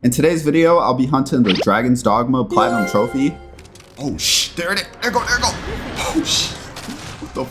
In today's video, I'll be hunting the Dragon's Dogma Platinum Trophy. Oh there it is, there go. Oh shit, what the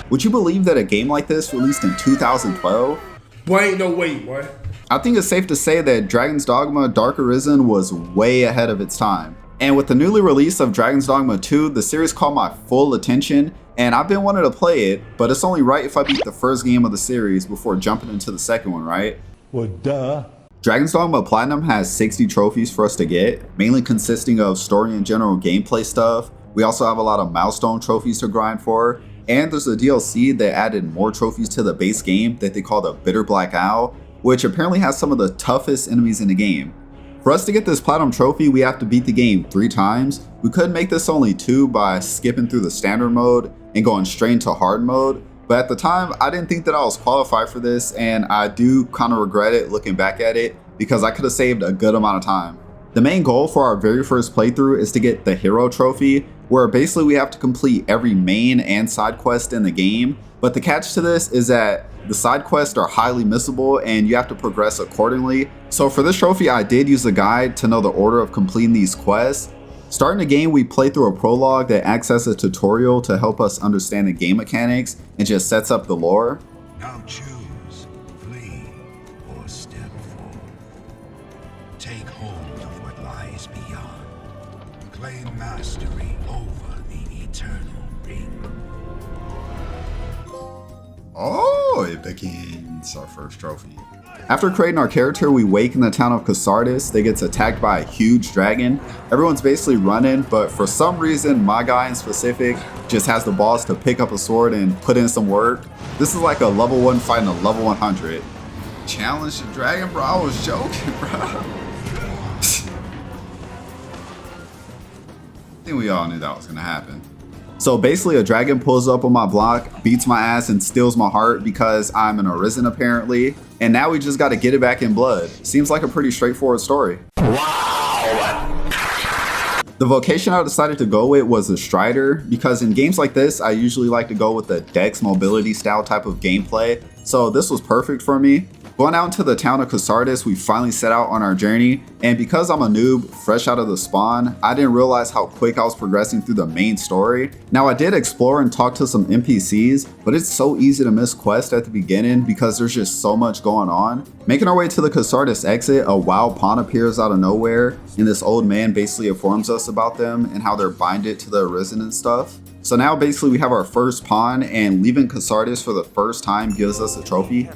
Would you believe that a game like this released in 2012? Boy, ain't no way, boy. I think it's safe to say that Dragon's Dogma Dark Arisen was way ahead of its time. And with the newly release of Dragon's Dogma 2, the series caught my full attention, and I've been wanting to play it, but it's only right if I beat the first game of the series before jumping into the second one, right? Well, duh. Dragon's Dogma Platinum has 60 trophies for us to get, mainly consisting of story and general gameplay stuff. We also have a lot of milestone trophies to grind for, and there's a DLC that added more trophies to the base game that they call the Bitter Black Owl, which apparently has some of the toughest enemies in the game. For us to get this Platinum Trophy, we have to beat the game 3 times. We could make this only 2 by skipping through the standard mode and going straight into hard mode, but at the time, I didn't think that I was qualified for this, and I do kind of regret it looking back at it because I could have saved a good amount of time. The main goal for our very first playthrough is to get the Hero Trophy, where basically we have to complete every main and side quest in the game, but the catch to this is that the side quests are highly missable and you have to progress accordingly. So for this trophy, I did use a guide to know the order of completing these quests. Starting the game, we play through a prologue that acts as a tutorial to help us understand the game mechanics and just sets up the lore. Now choose, flee, or step forward. Take hold of what lies beyond. Claim mastery over the eternal ring. Oh, it begins our first trophy. After creating our character, we wake in the town of Cassardis that gets attacked by a huge dragon. Everyone's basically running, but for some reason, my guy in specific just has the balls to pick up a sword and put in some work. This is like a level 1 fighting a level 100. Challenge the dragon, bro? I was joking, bro. I think we all knew that was gonna happen. So basically a dragon pulls up on my block, beats my ass, and steals my heart because I'm an Arisen apparently. And now we just gotta get it back in blood. Seems like a pretty straightforward story. Wow! The vocation I decided to go with was a Strider because in games like this, I usually like to go with the Dex mobility style type of gameplay. So this was perfect for me. Going out into the town of Cassardis, we finally set out on our journey, and because I'm a noob, fresh out of the spawn, I didn't realize how quick I was progressing through the main story. Now I did explore and talk to some NPCs, but it's so easy to miss quests at the beginning because there's just so much going on. Making our way to the Cassardis exit, a wild pawn appears out of nowhere, and this old man basically informs us about them and how they're binded to the Arisen and stuff. So now basically we have our first pawn, and leaving Cassardis for the first time gives us a trophy.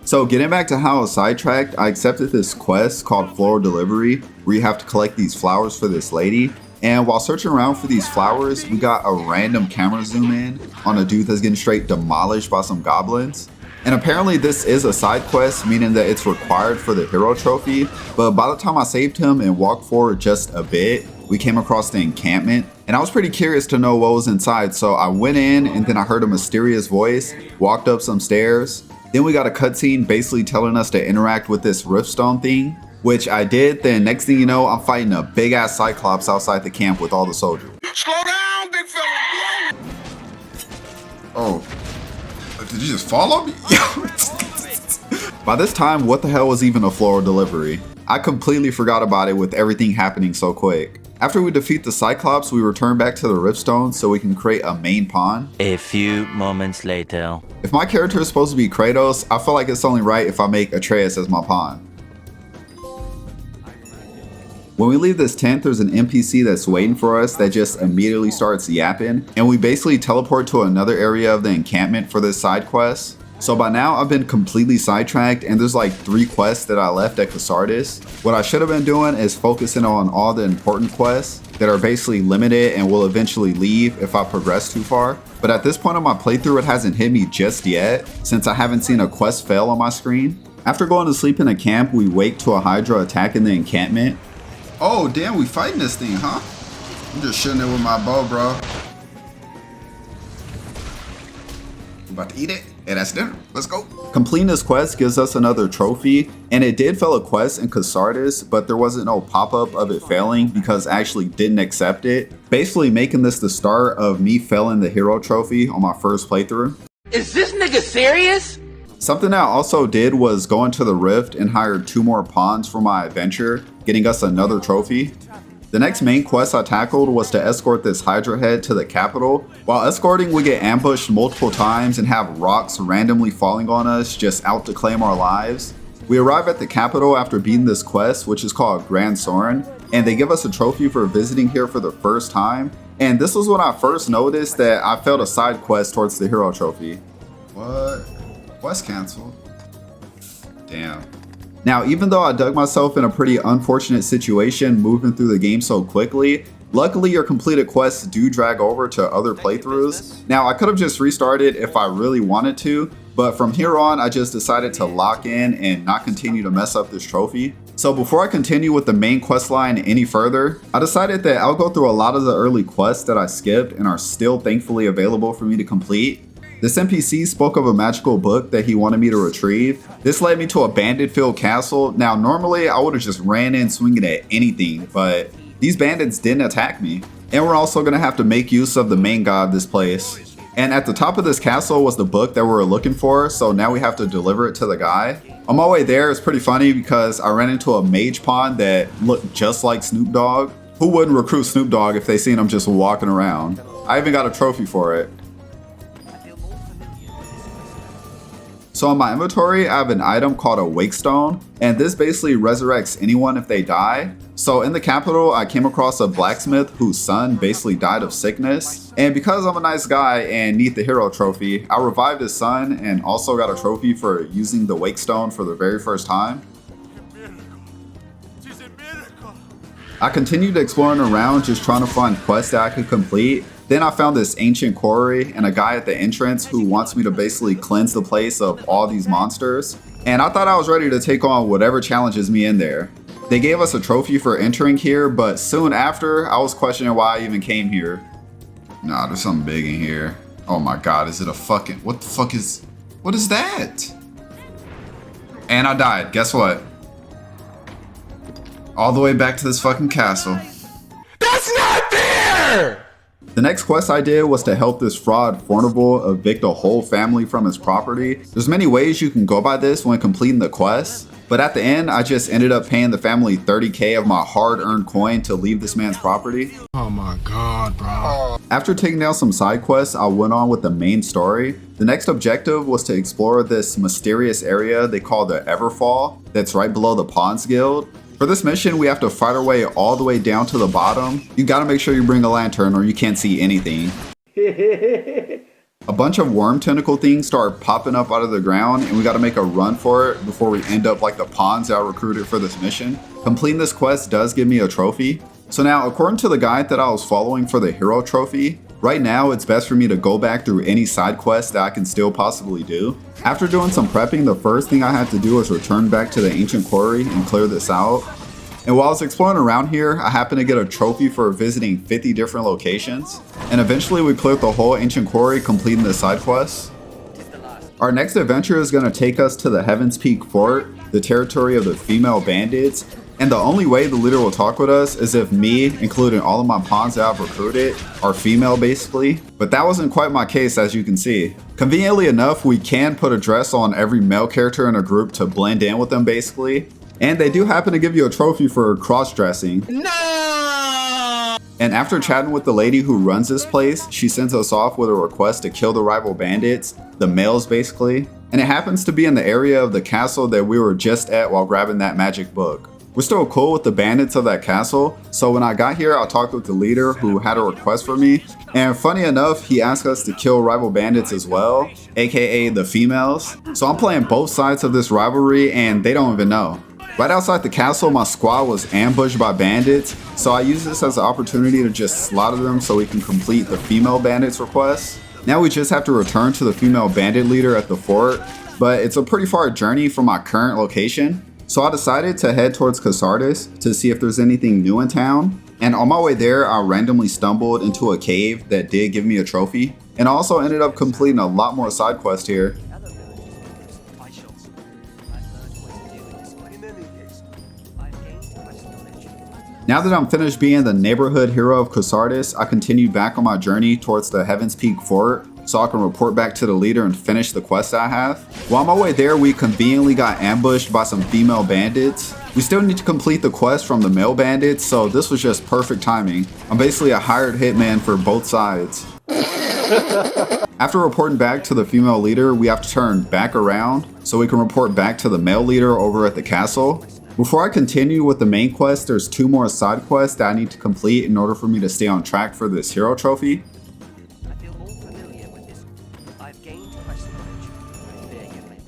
So getting back to how I was sidetracked, I accepted this quest called Floral Delivery, where you have to collect these flowers for this lady. And while searching around for these flowers, we got a random camera zoom in on a dude that's getting straight demolished by some goblins. And apparently this is a side quest, meaning that it's required for the Hero Trophy. But by the time I saved him and walked forward just a bit, we came across the encampment. And I was pretty curious to know what was inside, so I went in and then I heard a mysterious voice, walked up some stairs. Then we got a cutscene basically telling us to interact with this riftstone thing, which I did. Then next thing you know, I'm fighting a big ass Cyclops outside the camp with all the soldiers. Slow down, big fella! Oh, did you just follow me? By this time, what the hell was even a floral delivery? I completely forgot about it with everything happening so quick. After we defeat the Cyclops, we return back to the Riftstone so we can create a main pawn. A few moments later. If my character is supposed to be Kratos, I feel like it's only right if I make Atreus as my pawn. When we leave this tent, there's an NPC that's waiting for us that just immediately starts yapping, and we basically teleport to another area of the encampment for this side quest. So by now I've been completely sidetracked and there's like 3 quests that I left at Cassardis. What I should have been doing is focusing on all the important quests that are basically limited and will eventually leave if I progress too far. But at this point in my playthrough, it hasn't hit me just yet since I haven't seen a quest fail on my screen. After going to sleep in a camp, we wake to a Hydra attacking the encampment. Oh damn, we fighting this thing, huh? I'm just shooting it with my bow, bro. I'm about to eat it. Hey, that's dinner. Let's go. Completing this quest gives us another trophy, and it did fail a quest in Cassardis, but there wasn't no pop-up of it failing because I actually didn't accept it. Basically making this the start of me failing the Hero Trophy on my first playthrough. Is this nigga serious? Something I also did was go into the Rift and hire 2 more pawns for my adventure. getting us another trophy. The next main quest I tackled was to escort this Hydra head to the capital. While escorting, we get ambushed multiple times and have rocks randomly falling on us just out to claim our lives. We arrive at the capital after beating this quest, which is called Grand Soren, and they give us a trophy for visiting here for the first time. And this was when I first noticed that I failed a side quest towards the hero trophy. What? Quest canceled? Damn. Now, even though I dug myself in a pretty unfortunate situation moving through the game so quickly, luckily your completed quests do drag over to other playthroughs. Now, I could have just restarted if I really wanted to, but from here on, I just decided to lock in and not continue to mess up this trophy. So before I continue with the main quest line any further, I decided that I'll go through a lot of the early quests that I skipped and are still thankfully available for me to complete. This NPC spoke of a magical book that he wanted me to retrieve. This led me to a bandit-filled castle. Now, normally I would have just ran in swinging at anything, but these bandits didn't attack me. And we're also going to have to make use of the main god of this place. And at the top of this castle was the book that we were looking for, so now we have to deliver it to the guy. On my way there, it's pretty funny because I ran into a mage pawn that looked just like Snoop Dogg. Who wouldn't recruit Snoop Dogg if they seen him just walking around? I even got a trophy for it. So in my inventory, I have an item called a Wake Stone, and this basically resurrects anyone if they die. So in the capital, I came across a blacksmith whose son basically died of sickness. And because I'm a nice guy and need the hero trophy, I revived his son and also got a trophy for using the Wake Stone for the very first time. I continued exploring around just trying to find quests that I could complete. Then I found this ancient quarry and a guy at the entrance who wants me to basically cleanse the place of all these monsters. And I thought I was ready to take on whatever challenges me in there. They gave us a trophy for entering here, but soon after, I was questioning why I even came here. Nah, there's something big in here. Oh my god, is it a fucking... what is that? And I died, guess what? All the way back to this fucking castle. That's not fair! The next quest I did was to help this fraud Fornival evict a whole family from his property. There's many ways you can go by this when completing the quest, but at the end, I just ended up paying the family 30k of my hard-earned coin to leave this man's property. Oh my god, bro. After taking down some side quests, I went on with the main story. The next objective was to explore this mysterious area they call the Everfall that's right below the Pawns Guild. For this mission, we have to fight our way all the way down to the bottom. You gotta make sure you bring a lantern or you can't see anything. A bunch of worm tentacle things start popping up out of the ground and we gotta make a run for it before we end up like the pawns that I recruited for this mission. Completing this quest does give me a trophy. So now, according to the guide that I was following for the hero trophy, right now it's best for me to go back through any side quests that I can still possibly do. After doing some prepping, the first thing I had to do was return back to the ancient quarry and clear this out. And while I was exploring around here, I happened to get a trophy for visiting 50 different locations. And eventually we cleared the whole ancient quarry, completing the side quests. Our next adventure is going to take us to the Heaven's Peak Fort, the territory of the female bandits. And the only way the leader will talk with us is if me, including all of my pawns that I've recruited, are female basically. But that wasn't quite my case, as you can see. Conveniently enough, we can put a dress on every male character in a group to blend in with them basically. And they do happen to give you a trophy for cross-dressing. No! And after chatting with the lady who runs this place, she sends us off with a request to kill the rival bandits, the males basically. And it happens to be in the area of the castle that we were just at while grabbing that magic book. We're still cool with the bandits of that castle, so when I got here, I talked with the leader who had a request for me. And funny enough, he asked us to kill rival bandits as well, aka the females. So I'm playing both sides of this rivalry and they don't even know. Right outside the castle, my squad was ambushed by bandits, so I used this as an opportunity to just slaughter them so we can complete the female bandits request. Now we just have to return to the female bandit leader at the fort, but it's a pretty far journey from my current location. So I decided to head towards Casardis to see if there's anything new in town. And on my way there, I randomly stumbled into a cave that did give me a trophy. And I also ended up completing a lot more side quests here. Now that I'm finished being the neighborhood hero of Casardis, I continued back on my journey towards the Heaven's Peak Fort. so I can report back to the leader and finish the quest I have. While on my way there, we conveniently got ambushed by some female bandits. We still need to complete the quest from the male bandits, so this was just perfect timing. I'm basically a hired hitman for both sides. After reporting back to the female leader, we have to turn back around so we can report back to the male leader over at the castle. Before I continue with the main quest, there's 2 more side quests that I need to complete in order for me to stay on track for this hero trophy.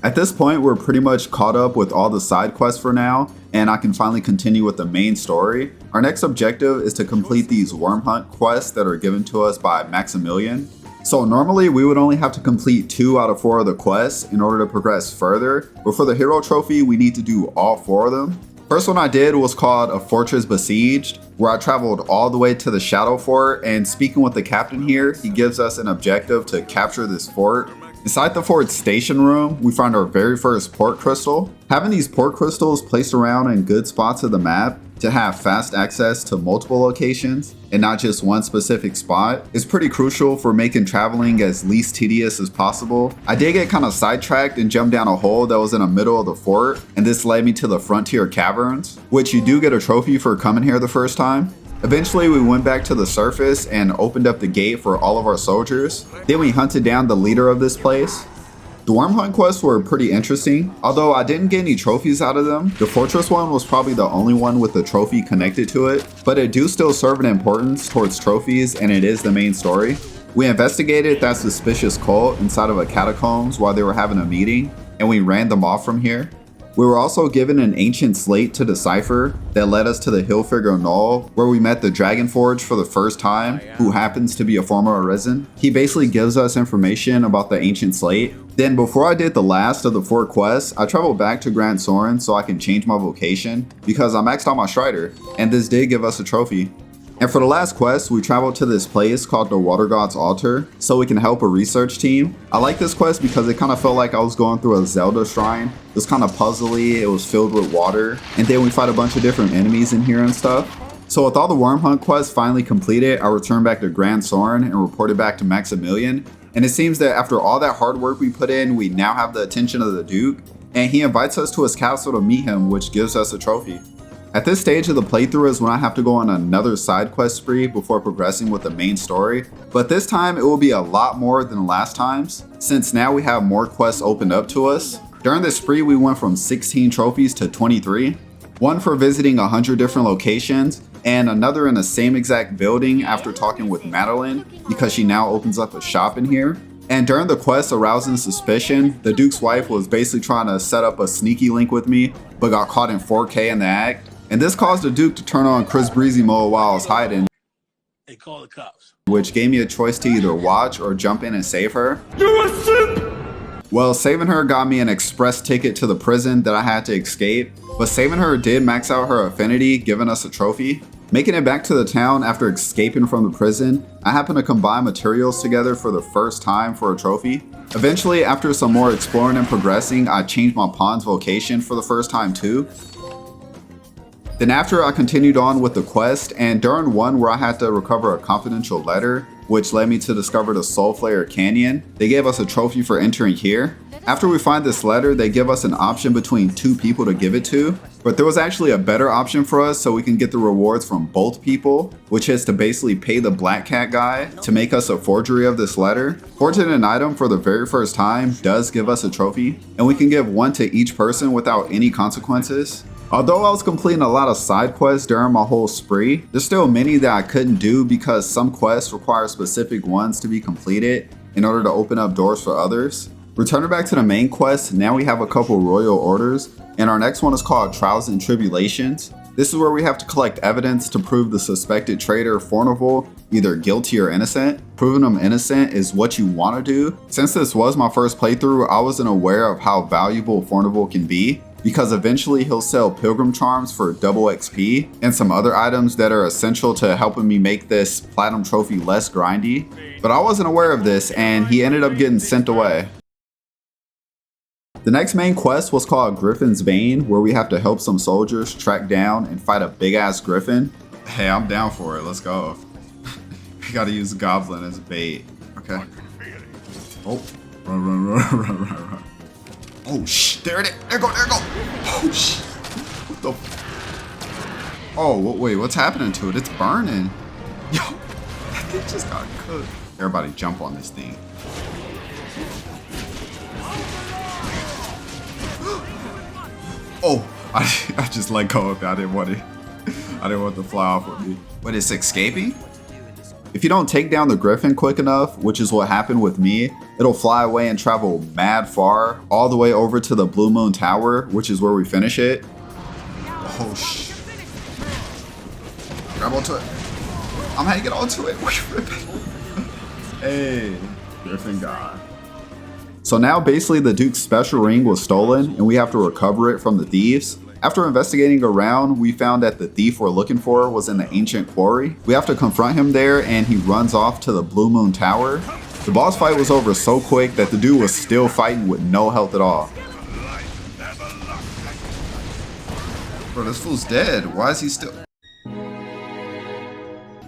At this point, we're pretty much caught up with all the side quests for now, and I can finally continue with the main story. Our next objective is to complete these worm hunt quests that are given to us by Maximilian. So normally we would only have to complete 2 out of 4 of the quests in order to progress further, but for the hero trophy we need to do all 4 of them. First one I did was called A Fortress Besieged, where I traveled all the way to the Shadow Fort, and speaking with the captain here, he gives us an objective to capture this fort. Inside the fort's station room, we find our very first port crystal. Having these port crystals placed around in good spots of the map to have fast access to multiple locations and not just one specific spot is pretty crucial for making traveling as least tedious as possible. I did get kind of sidetracked and jumped down a hole that was in the middle of the fort, and this led me to the Frontier Caverns, which you do get a trophy for coming here the first time. Eventually we went back to the surface and opened up the gate for all of our soldiers. Then we hunted down the leader of this place. The worm hunt quests were pretty interesting. Although I didn't get any trophies out of them, the fortress one was probably the only one with a trophy connected to it, but it do still serve an importance towards trophies, and it is the main story. We investigated that suspicious cult inside of a catacombs while they were having a meeting, and we ran them off from here. We were also given an ancient slate to decipher that led us to the Hillfigure Knoll, where we met the Dragonforge for the first time, who happens to be a former Arisen. He basically gives us information about the ancient slate. Then before I did the last of the 4 quests, I traveled back to Grand Soren so I can change my vocation because I maxed out my Strider, and this did give us a trophy. And for the last quest, we traveled to this place called the Water God's Altar so we can help a research team. I like this quest because it kind of felt like I was going through a Zelda shrine. It was kind of puzzly, it was filled with water, and then we fight a bunch of different enemies in here and stuff. So with all the worm hunt quests finally completed, I returned back to Grand Soren and reported back to Maximilian. And it seems that after all that hard work we put in, we now have the attention of the Duke, and he invites us to his castle to meet him, which gives us a trophy. At this stage of the playthrough is when I have to go on another side quest spree before progressing with the main story, but this time it will be a lot more than last times, since now we have more quests opened up to us. During this spree we went from 16 trophies to 23, one for visiting 100 different locations, and another in the same exact building after talking with Madeline, because she now opens up a shop in here. And during the quest arousing suspicion, the Duke's wife was basically trying to set up a sneaky link with me, but got caught in 4K in the act. And this caused the Duke to turn on Chris Breezy mode while I was hiding. They call the cops. Which gave me a choice to either watch or jump in and save her. You're a simp! Well, saving her got me an express ticket to the prison that I had to escape, but saving her did max out her affinity, giving us a trophy. Making it back to the town after escaping from the prison, I happened to combine materials together for the first time for a trophy. Eventually, after some more exploring and progressing, I changed my pawn's vocation for the first time too. Then after, I continued on with the quest, and during one where I had to recover a confidential letter, which led me to discover the Soulflayer Canyon, they gave us a trophy for entering here. After we find this letter, they give us an option between 2 people to give it to, but there was actually a better option for us so we can get the rewards from both people, which is to basically pay the Black Cat guy to make us a forgery of this letter. Forging an item for the very first time does give us a trophy, and we can give one to each person without any consequences. Although I was completing a lot of side quests during my whole spree, there's still many that I couldn't do because some quests require specific ones to be completed in order to open up doors for others. Returning back to the main quest, now we have a couple royal orders, and our next one is called Trials and Tribulations. This is where we have to collect evidence to prove the suspected traitor Fornival either guilty or innocent. Proving them innocent is what you want to do. Since this was my first playthrough, I wasn't aware of how valuable Fornival can be, because eventually he'll sell pilgrim charms for double XP and some other items that are essential to helping me make this platinum trophy less grindy. But I wasn't aware of this, and he ended up getting sent away. The next main quest was called Griffin's Bane, where we have to help some soldiers track down and fight a big ass griffin. Hey, I'm down for it, let's go. We gotta use Goblin as bait, okay. Oh, run. Oh, there it is. There go. Oh, shit. What the? Oh, wait, what's happening to it? It's burning. Yo, that thing just got cooked. Everybody jump on this thing. Oh, I just let go of it. I didn't want it. I didn't want it to fly off with me. But it's escaping? If you don't take down the griffin quick enough, which is what happened with me, it'll fly away and travel mad far, all the way over to the Blue Moon Tower, which is where we finish it. Oh, shit. Grab onto it. I'm hanging onto it. Hey, griffin gone. So now basically the Duke's special ring was stolen and we have to recover it from the thieves. After investigating around, we found that the thief we're looking for was in the ancient quarry. We have to confront him there and he runs off to the Blue Moon Tower. The boss fight was over so quick that the dude was still fighting with no health at all. Bro, this fool's dead. Why is he still...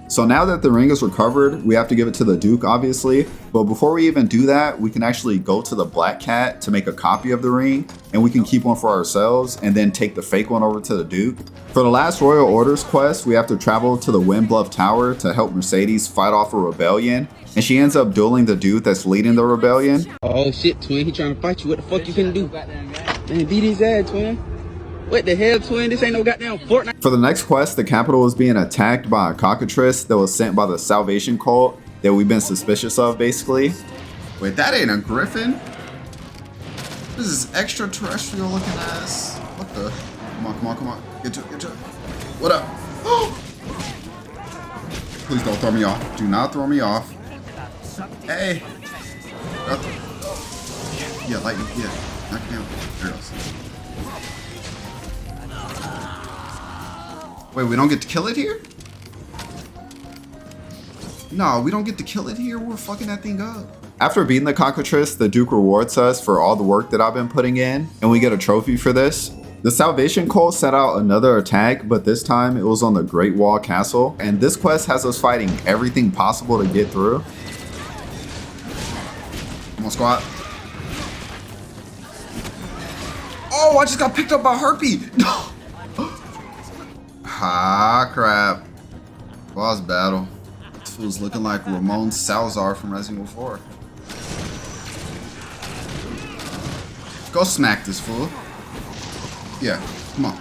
So now that the ring is recovered, we have to give it to the Duke, obviously. But before we even do that, we can actually go to the Black Cat to make a copy of the ring, and we can keep one for ourselves and then take the fake one over to the Duke. For the last Royal Orders quest, we have to travel to the Wind Bluff Tower to help Mercedes fight off a rebellion, and she ends up dueling the dude that's leading the rebellion. Oh shit, twin, he trying to fight you. What the fuck you finna do? Man, beat his ass, twin. What the hell, twin? This ain't no goddamn Fortnite. For the next quest, the capital is being attacked by a cockatrice that was sent by the Salvation Cult that we've been suspicious of, basically. Wait, that ain't a griffin? This is extraterrestrial looking ass. What the? Come on. Get to it. What up? Please don't throw me off. Do not throw me off. Hey. Yeah, lightning. Yeah. Knock me out. There it goes. Wait, we don't get to kill it here? No, we don't get to kill it here. We're fucking that thing up. After beating the cockatrice, the Duke rewards us for all the work that I've been putting in, and we get a trophy for this. The Salvation Cult set out another attack, but this time it was on the Great Wall Castle, and this quest has us fighting everything possible to get through. Come on, squad. Oh, I just got picked up by Harpy. No. Ah, crap. Boss battle. This fool's looking like Ramon Salazar from Resident Evil 4. Go smack this fool. Yeah, come on.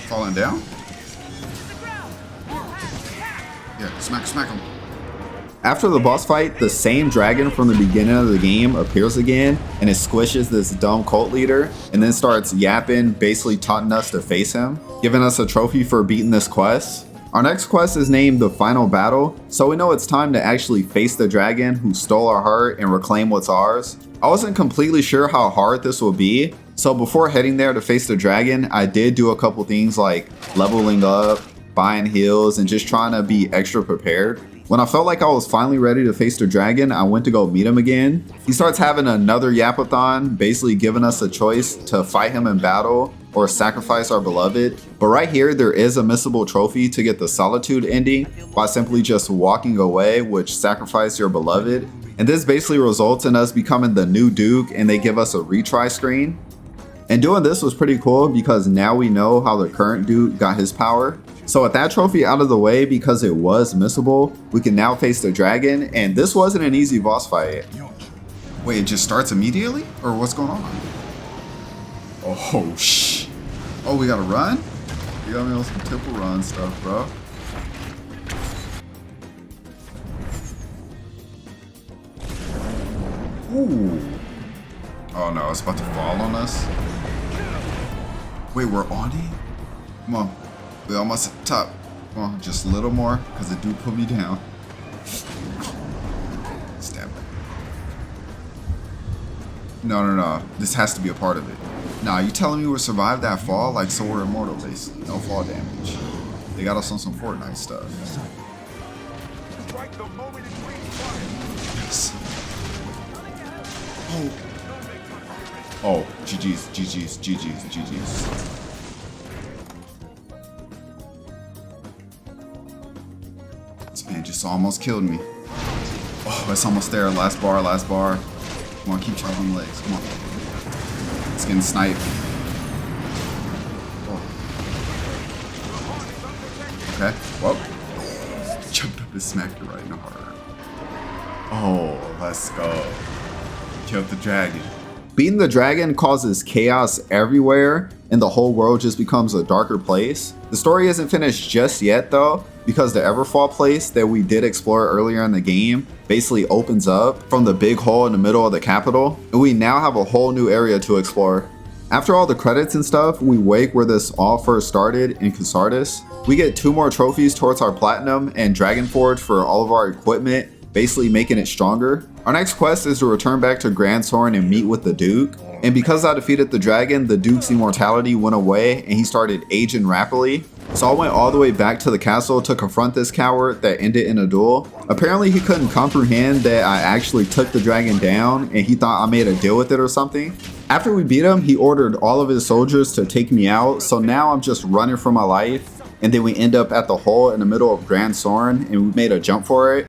Falling down? Yeah, smack him. After the boss fight, the same dragon from the beginning of the game appears again, and it squishes this dumb cult leader, and then starts yapping, basically taunting us to face him, giving us a trophy for beating this quest. Our next quest is named The Final Battle, so we know it's time to actually face the dragon who stole our heart and reclaim what's ours. I wasn't completely sure how hard this would be, so before heading there to face the dragon, I did do a couple things like leveling up, buying heals, and just trying to be extra prepared. When I felt like I was finally ready to face the dragon, I went to go meet him again. He starts having another yapathon, basically giving us a choice to fight him in battle or sacrifice our beloved. But right here, there is a missable trophy to get the Solitude ending by simply just walking away, which sacrifice your beloved. And this basically results in us becoming the new Duke, and they give us a retry screen. And doing this was pretty cool because now we know how the current Duke got his power. So with that trophy out of the way, because it was missable, we can now face the dragon, and this wasn't an easy boss fight. Wait, it just starts immediately? Or what's going on? Oh, shh. Oh, we gotta run? You got me on some temple run stuff, bro. Ooh. Oh no, it's about to fall on us. Wait, we're on it? Come on. We're almost at the top. Come on, just a little more, because the dude put me down. Stab it. No. This has to be a part of it. Nah, you telling me we'll survive that fall? Like, so we're immortal, basically. No fall damage. They got us on some Fortnite stuff. Yes. Oh, GG's. This man just almost killed me. Oh, it's almost there. Last bar, last bar. Come on, keep chopping legs. Come on. It's getting sniped. Oh. Okay, well. Jumped up and smacked it right in the heart. Oh, let's go. Killed the dragon. Beating the dragon causes chaos everywhere, and the whole world just becomes a darker place. The story isn't finished just yet though, because the Everfall place that we did explore earlier in the game basically opens up from the big hole in the middle of the capital, and we now have a whole new area to explore. After all the credits and stuff, we wake where this all first started in Cassardis. We get 2 more trophies towards our platinum and Dragon Forge for all of our equipment, basically making it stronger. Our next quest is to return back to Grand Soren and meet with the Duke. And because I defeated the dragon, the Duke's immortality went away and he started aging rapidly. So I went all the way back to the castle to confront this coward that ended in a duel. Apparently he couldn't comprehend that I actually took the dragon down and he thought I made a deal with it or something. After we beat him, he ordered all of his soldiers to take me out. So now I'm just running for my life. And then we end up at the hole in the middle of Grand Soren and we made a jump for it.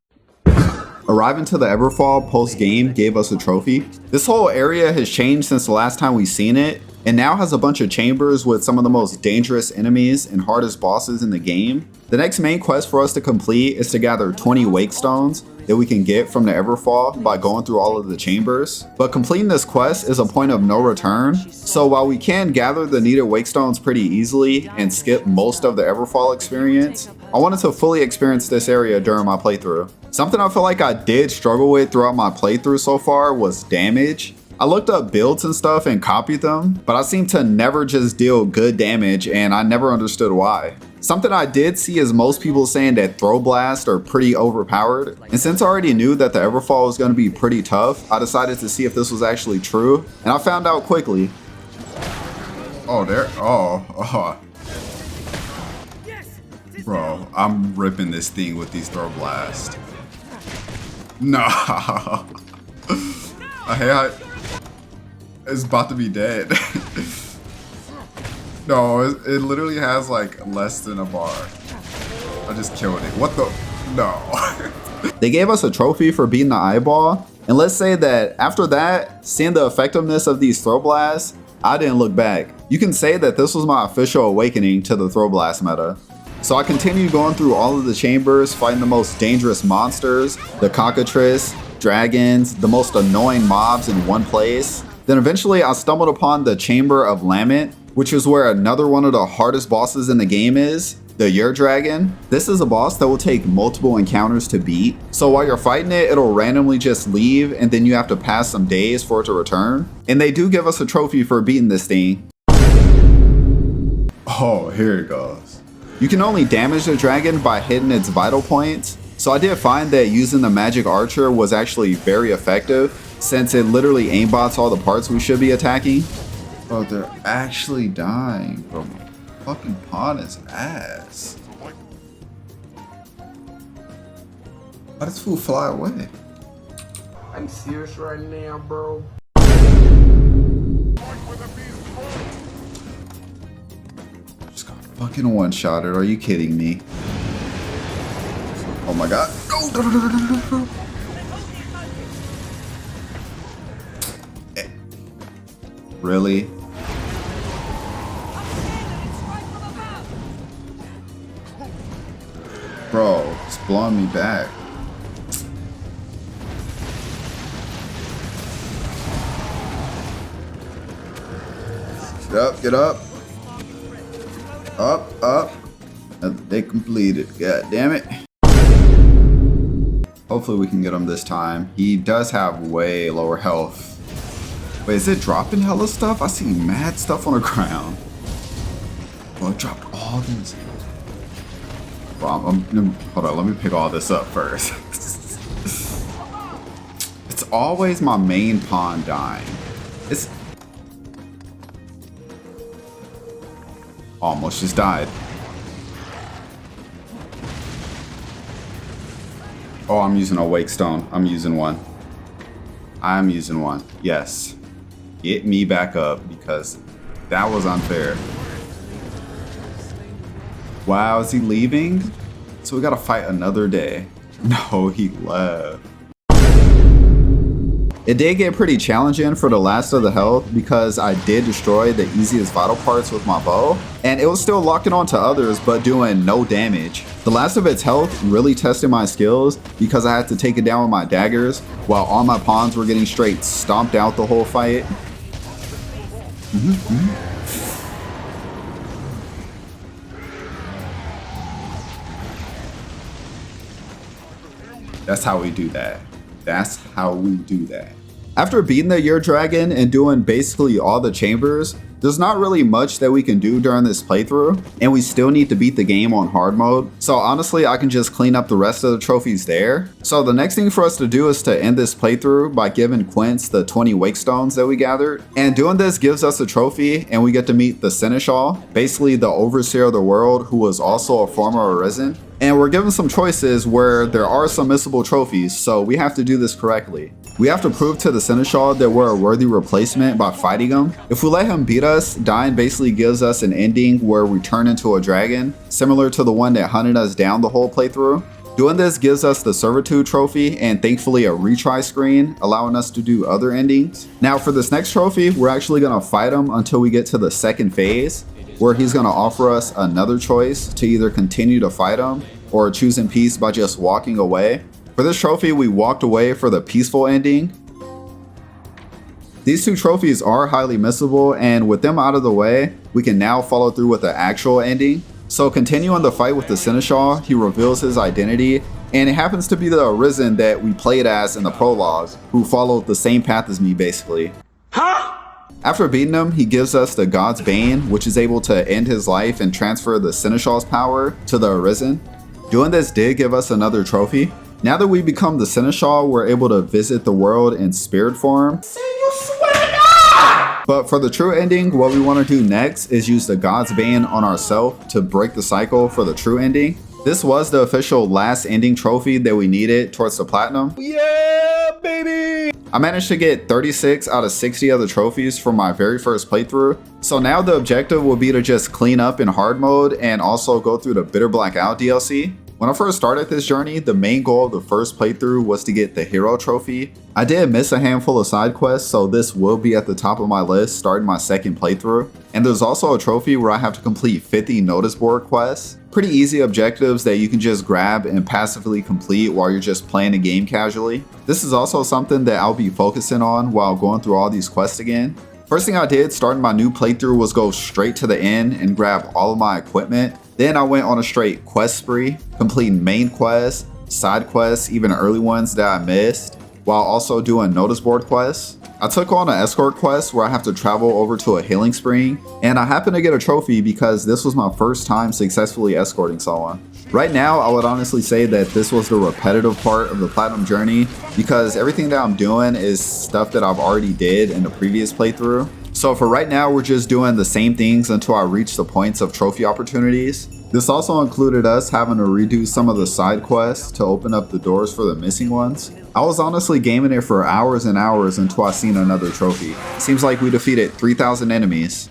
Arriving to the Everfall post-game gave us a trophy. This whole area has changed since the last time we seen it, and now has a bunch of chambers with some of the most dangerous enemies and hardest bosses in the game. The next main quest for us to complete is to gather 20 wake stones that we can get from the Everfall by going through all of the chambers. But completing this quest is a point of no return, so while we can gather the needed wake stones pretty easily and skip most of the Everfall experience, I wanted to fully experience this area during my playthrough. Something I feel like I did struggle with throughout my playthrough so far was damage. I looked up builds and stuff and copied them, but I seem to never just deal good damage and I never understood why. Something I did see is most people saying that Throw Blast are pretty overpowered, and since I already knew that the Everfall was going to be pretty tough, I decided to see if this was actually true, and I found out quickly. Oh, there, oh. Bro, I'm ripping this thing with these Throw Blasts. No. It's about to be dead. No, it literally has like less than a bar. I just killed it. What the? No. They gave us a trophy for beating the eyeball. And let's say that after that, seeing the effectiveness of these throw blasts, I didn't look back. You can say that this was my official awakening to the throw blast meta. So I continued going through all of the chambers, fighting the most dangerous monsters, the cockatrice, dragons, the most annoying mobs in one place. Then eventually I stumbled upon the Chamber of Lament, which is where another one of the hardest bosses in the game is, the Yer Dragon. This is a boss that will take multiple encounters to beat. So while you're fighting it, it'll randomly just leave and then you have to pass some days for it to return. And they do give us a trophy for beating this thing. Oh, here it goes. You can only damage the dragon by hitting its vital points. So I did find that using the magic archer was actually very effective, since it literally aimbots all the parts we should be attacking. Bro, they're actually dying from fucking Pana's ass. Why does fool fly away? I'm serious right now, bro. Just got fucking one-shotted. Are you kidding me? Oh my god. No. Really? Bro, it's blowing me back. Get up, get up. Up. They completed. God damn it. Hopefully we can get him this time. He does have way lower health. Wait, is it dropping hella stuff? I see mad stuff on the ground. Bro, it dropped all these. Bro, hold on, let me pick all this up first. It's always my main pawn dying. It's almost just died. Oh, I'm using a wake stone. I'm using one. Yes. Get me back up because that was unfair. Wow, is he leaving? So we gotta fight another day. No, he left. It did get pretty challenging for the last of the health because I did destroy the easiest vital parts with my bow, and it was still locking onto others but doing no damage. The last of its health really tested my skills because I had to take it down with my daggers while all my pawns were getting straight stomped out the whole fight. That's how we do that. That's how we do that. After beating the Year Dragon and doing basically all the chambers, there's not really much that we can do during this playthrough, and we still need to beat the game on hard mode. So honestly, I can just clean up the rest of the trophies there. So the next thing for us to do is to end this playthrough by giving Quince the 20 wake stones that we gathered. And doing this gives us a trophy, and we get to meet the Seneschal, basically the overseer of the world, who was also a former Arisen. And we're given some choices where there are some missable trophies, so we have to do this correctly. We have to prove to the Seneschal that we're a worthy replacement by fighting him. If we let him beat us, dying basically gives us an ending where we turn into a dragon, similar to the one that hunted us down the whole playthrough. Doing this gives us the Servitude trophy and thankfully a retry screen, allowing us to do other endings. Now for this next trophy, we're actually going to fight him until we get to the second phase, where he's going to offer us another choice to either continue to fight him or choose in peace by just walking away. For this trophy, we walked away for the peaceful ending. These two trophies are highly missable, and with them out of the way, we can now follow through with the actual ending. So continuing the fight with the Seneschal, he reveals his identity, and it happens to be the Arisen that we played as in the prologue, who followed the same path as me basically. After beating him, he gives us the God's Bane, which is able to end his life and transfer the Seneschal's power to the Arisen. Doing this did give us another trophy. Now that we become the Seneschal, we're able to visit the world in spirit form. But for the true ending, what we want to do next is use the God's Bane on ourselves to break the cycle for the true ending. This was the official last ending trophy that we needed towards the platinum. Yeah, baby! I managed to get 36 out of 60 other trophies for my very first playthrough. So now the objective will be to just clean up in hard mode and also go through the Bitter Blackout DLC. When I first started this journey, the main goal of the first playthrough was to get the Hero Trophy. I did miss a handful of side quests, so this will be at the top of my list starting my second playthrough. And there's also a trophy where I have to complete 50 notice board quests. Pretty easy objectives that you can just grab and passively complete while you're just playing the game casually. This is also something that I'll be focusing on while going through all these quests again. First thing I did starting my new playthrough was go straight to the inn and grab all of my equipment. Then I went on a straight quest spree, completing main quests, side quests, even early ones that I missed, while also doing notice board quests. I took on an escort quest where I have to travel over to a healing spring, and I happened to get a trophy because this was my first time successfully escorting someone. Right now, I would honestly say that this was the repetitive part of the platinum journey because everything that I'm doing is stuff that I've already did in the previous playthrough. So for right now, we're just doing the same things until I reach the points of trophy opportunities. This also included us having to redo some of the side quests to open up the doors for the missing ones. I was honestly gaming it for hours and hours until I seen another trophy. Seems like we defeated 3,000 enemies.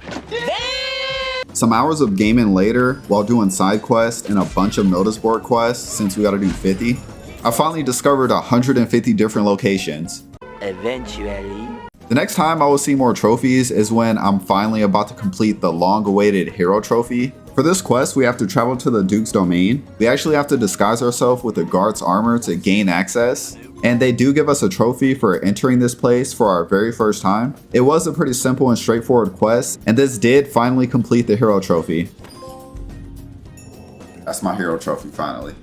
Some hours of gaming later, while doing side quests and a bunch of notice board quests since we gotta do 50, I finally discovered 150 different locations. Eventually. The next time I will see more trophies is when I'm finally about to complete the long-awaited Hero Trophy. For this quest, we have to travel to the Duke's domain. We actually have to disguise ourselves with the guard's armor to gain access. And they do give us a trophy for entering this place for our very first time. It was a pretty simple and straightforward quest, and this did finally complete the Hero Trophy. That's my Hero Trophy finally.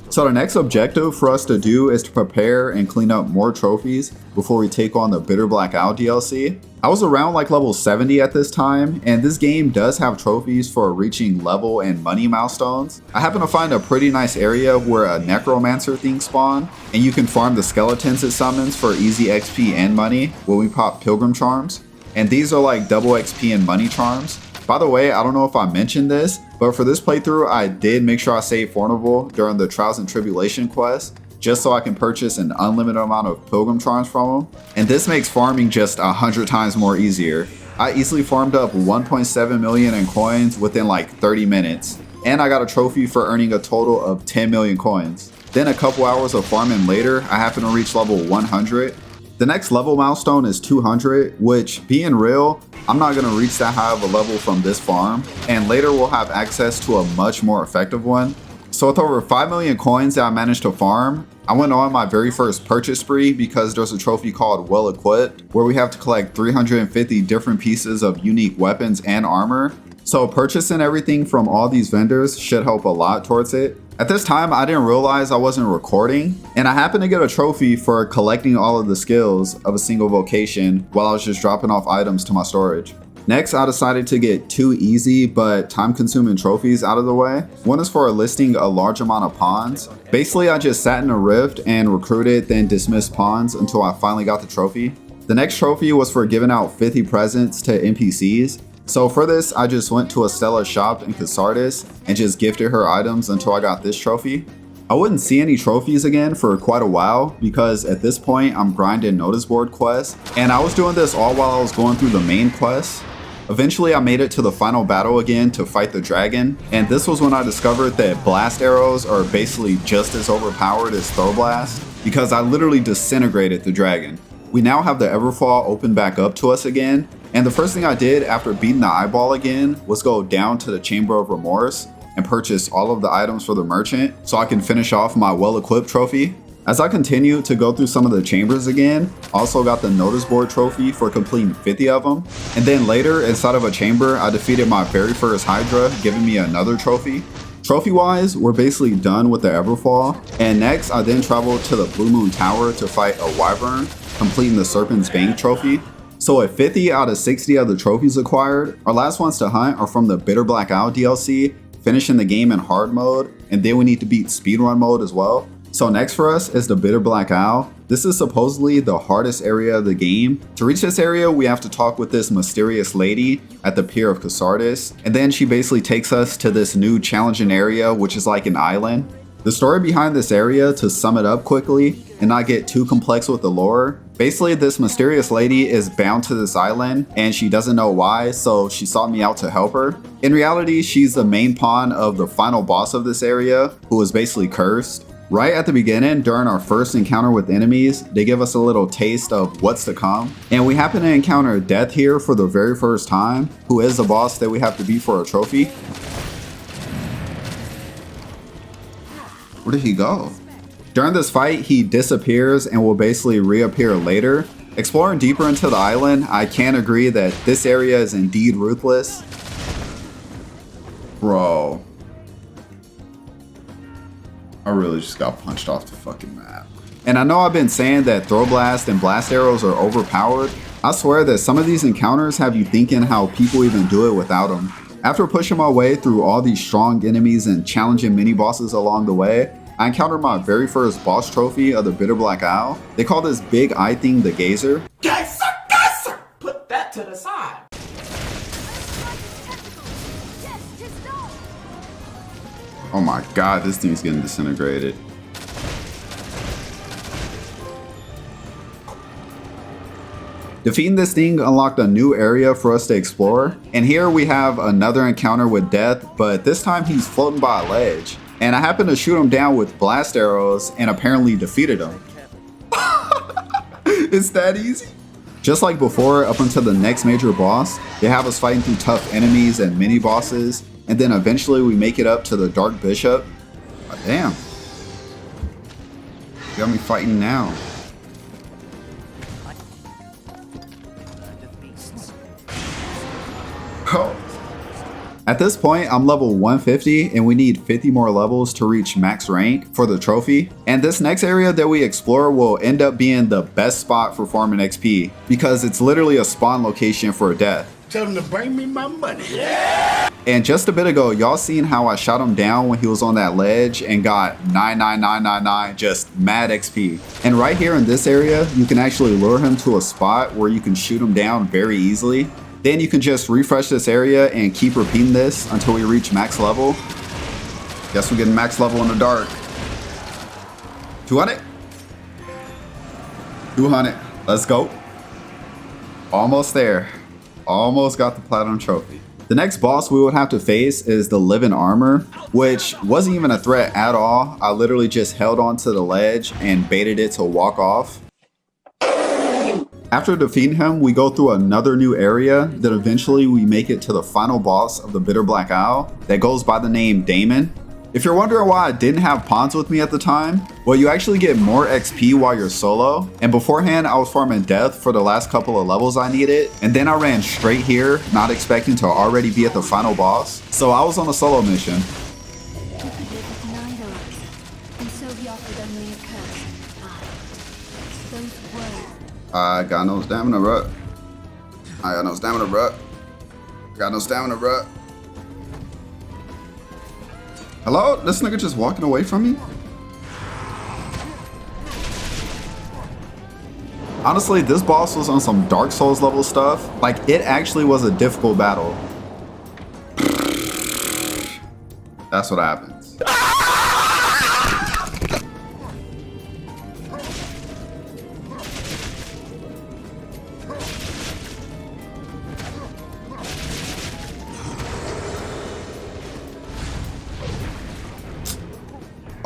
So the next objective for us to do is to prepare and clean up more trophies before we take on the Bitter Blackout DLC. I was around like level 70 at this time, and this game does have trophies for reaching level and money milestones. I happen to find a pretty nice area where a necromancer thing spawn, and you can farm the skeletons it summons for easy XP and money when we pop pilgrim charms. And these are like double XP and money charms. By the way, I don't know if I mentioned this, but for this playthrough, I did make sure I saved Fornival during the Trials and Tribulation quest, just so I can purchase an unlimited amount of pilgrim charms from them. And this makes farming just 100 times more easier. I easily farmed up 1.7 million in coins within like 30 minutes. And I got a trophy for earning a total of 10 million coins. Then a couple hours of farming later, I happened to reach level 100. The next level milestone is 200, which, being real, I'm not going to reach that high of a level from this farm, and later we'll have access to a much more effective one. So with over 5 million coins that I managed to farm, I went on my very first purchase spree because there's a trophy called Well Equipped, where we have to collect 350 different pieces of unique weapons and armor. So purchasing everything from all these vendors should help a lot towards it. At this time, I didn't realize I wasn't recording, and I happened to get a trophy for collecting all of the skills of a single vocation while I was just dropping off items to my storage. Next, I decided to get 2 easy but time-consuming trophies out of the way. One is for enlisting a large amount of pawns. Basically, I just sat in a rift and recruited, then dismissed pawns until I finally got the trophy. The next trophy was for giving out 50 presents to NPCs. So for this, I just went to Estella's shop in Casardis and just gifted her items until I got this trophy. I wouldn't see any trophies again for quite a while because at this point I'm grinding notice board quests, and I was doing this all while I was going through the main quest. Eventually I made it to the final battle again to fight the dragon, and this was when I discovered that blast arrows are basically just as overpowered as throw blast because I literally disintegrated the dragon. We now have the Everfall open back up to us again, and the first thing I did after beating the eyeball again was go down to the Chamber of Remorse and purchase all of the items for the merchant so I can finish off my well-equipped trophy. As I continue to go through some of the chambers again, I also got the notice board trophy for completing 50 of them. And then later, inside of a chamber, I defeated my very first Hydra, giving me another trophy. Trophy-wise, we're basically done with the Everfall. And next, I then traveled to the Blue Moon Tower to fight a Wyvern, completing the Serpent's Bank trophy. So at 50 out of 60 of the trophies acquired, our last ones to hunt are from the Bitter Black Owl DLC, finishing the game in hard mode, and then we need to beat speedrun mode as well. So next for us is the Bitter Black Owl. This is supposedly the hardest area of the game. To reach this area, we have to talk with this mysterious lady at the Pier of Casardis, and then she basically takes us to this new challenging area, which is like an island. The story behind this area, to sum it up quickly and not get too complex with the lore, basically this mysterious lady is bound to this island and she doesn't know why, so she sought me out to help her. In reality, she's the main pawn of the final boss of this area, who is basically cursed. Right at the beginning, during our first encounter with enemies, they give us a little taste of what's to come. And we happen to encounter Death here for the very first time, who is the boss that we have to beat for a trophy. Where did he go? During this fight, he disappears and will basically reappear later. Exploring deeper into the island, I can agree that this area is indeed ruthless. Bro. I really just got punched off the fucking map. And I know I've been saying that throw blast and blast arrows are overpowered. I swear that some of these encounters have you thinking how people even do it without them. After pushing my way through all these strong enemies and challenging mini bosses along the way, I encountered my very first boss trophy of the Bitter Black Owl. They call this big eye thing the Gazer. Gazer! Put that to the side. Oh my god, this thing's getting disintegrated. Defeating this thing unlocked a new area for us to explore. And here we have another encounter with Death, but this time he's floating by a ledge. And I happened to shoot him down with blast arrows and apparently defeated him. It's that easy. Just like before, up until the next major boss, they have us fighting through tough enemies and mini bosses. And then eventually we make it up to the Dark Bishop. Oh, damn. You got me fighting now. Oh. At this point, I'm level 150 and we need 50 more levels to reach max rank for the trophy. And this next area that we explore will end up being the best spot for farming XP because it's literally a spawn location for Death. Tell them to bring me my money. Yeah! And just a bit ago, y'all seen how I shot him down when he was on that ledge and got 99999 just mad XP. And right here in this area, you can actually lure him to a spot where you can shoot him down very easily. Then you can just refresh this area and keep repeating this until we reach max level. Guess we're getting max level in the dark. 200. 200. Let's go. Almost there. Almost got the platinum trophy. The next boss we would have to face is the Living Armor, which wasn't even a threat at all. I literally just held onto the ledge and baited it to walk off. After defeating him, we go through another new area, then eventually we make it to the final boss of the Bitter Black Owl that goes by the name Damon. If you're wondering why I didn't have pawns with me at the time, well, you actually get more XP while you're solo, and beforehand I was farming death for the last couple of levels I needed, and then I ran straight here, not expecting to already be at the final boss, so I was on a solo mission. I got no stamina, bruh. I got no stamina, bruh. I got no stamina, bruh. Hello? This nigga just walking away from me? Honestly, this boss was on some Dark Souls level stuff. Like, it actually was a difficult battle. That's what happens.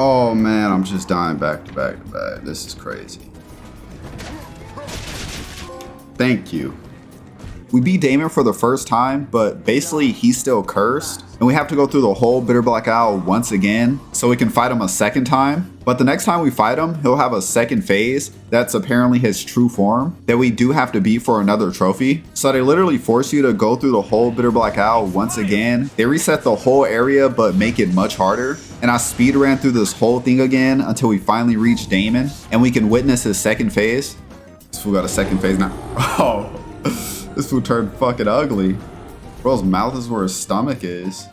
Oh man, I'm just dying back to back to back. This is crazy. Thank you. We beat Damon for the first time, but basically he's still cursed, and we have to go through the whole Bitter Black Owl once again so we can fight him a second time. But the next time we fight him, he'll have a second phase that's apparently his true form that we do have to beat for another trophy. So they literally force you to go through the whole Bitter Black Owl once again. They reset the whole area but make it much harder. And I speed ran through this whole thing again until we finally reach Damon and we can witness his second phase. This fool got a second phase now. Oh. This fool turned fucking ugly. Bro's mouth is where his stomach is.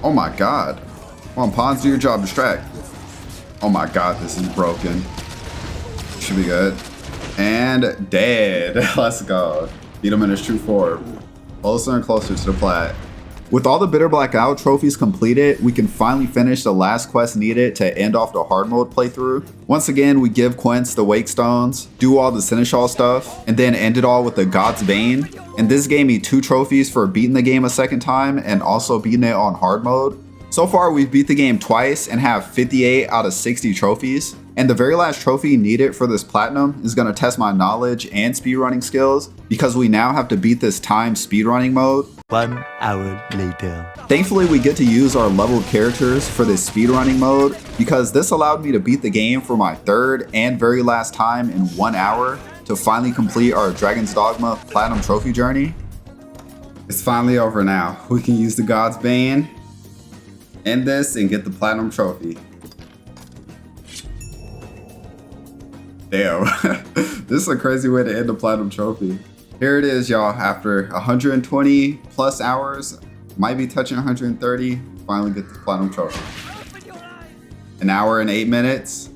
Oh my god. Come on, pawns, do your job, distract. Oh my god, this is broken. Should be good. And dead. Let's go. Beat him in his true form. Closer and closer to the plat. With all the Bitter Black Owl trophies completed, we can finally finish the last quest needed to end off the hard mode playthrough. Once again, we give Quince the Wake Stones, do all the Seneschal stuff, and then end it all with the God's Bane. And this gave me 2 trophies for beating the game a second time and also beating it on hard mode. So far, we've beat the game twice and have 58 out of 60 trophies. And the very last trophy needed for this platinum is going to test my knowledge and speedrunning skills because we now have to beat this time speedrunning mode. 1 hour later. Thankfully, we get to use our leveled characters for this speedrunning mode because this allowed me to beat the game for my 3rd and very last time in 1 hour to finally complete our Dragon's Dogma Platinum Trophy journey. It's finally over now. We can use the God's Bane, end this, and get the Platinum Trophy. Damn. This is a crazy way to end the Platinum Trophy. Here it is, y'all. After 120 plus hours, might be touching 130, finally get the Platinum Trophy. 1 hour and 8 minutes.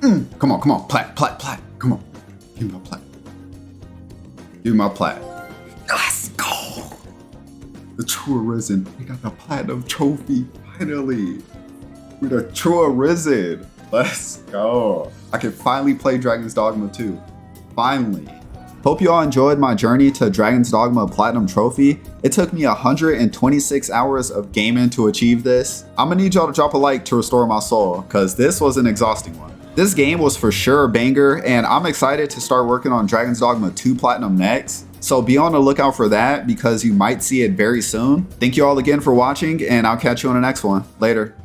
Come on, come on. Plat, plat, plat. Come on. Give me my plat. Give me my plat. Let's go. The true Arisen. We got the Platinum Trophy, finally. We're the true Arisen. Let's go. I can finally play Dragon's Dogma 2. Finally. Hope you all enjoyed my journey to Dragon's Dogma Platinum Trophy. It took me 126 hours of gaming to achieve this. I'm gonna need y'all to drop a like to restore my soul, cause this was an exhausting one. This game was for sure a banger, and I'm excited to start working on Dragon's Dogma 2 Platinum next. So be on the lookout for that because you might see it very soon. Thank you all again for watching, and I'll catch you on the next one. Later.